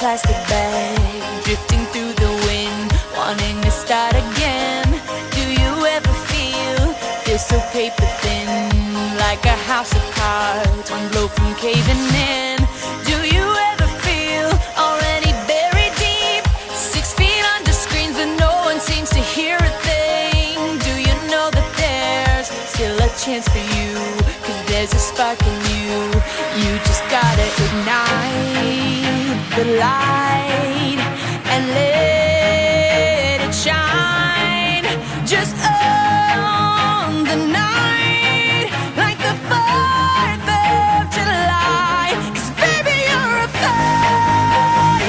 plastic bag, drifting through the wind, wanting to start again. Do you ever feel so paper thin, like a house of cards, one blow from caving in? Do you ever feel already buried deep, 6 feet under screens but no one seems to hear a thing? Do you know that there's still a chance for you, 'cause there's a spark in you? You just gotta ignite the light and let it shine. Just on the night, like the 4th of July. 'Cause baby, you're a firework.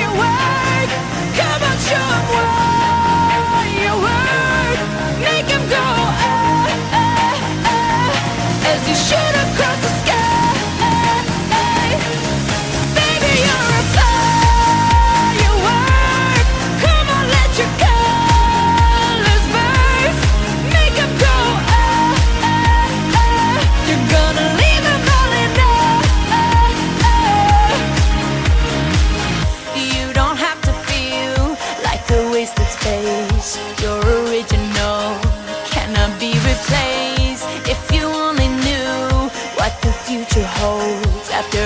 Come on, show 'em what you work. Make 'em go as you shoot across the sky. Baby, you're a firework. Come on, let your colors burst. Make 'em go you're gonna leave 'em all in You don't have to feel like a wasted space. Your original cannot be replaced. If you only knew what the future holds after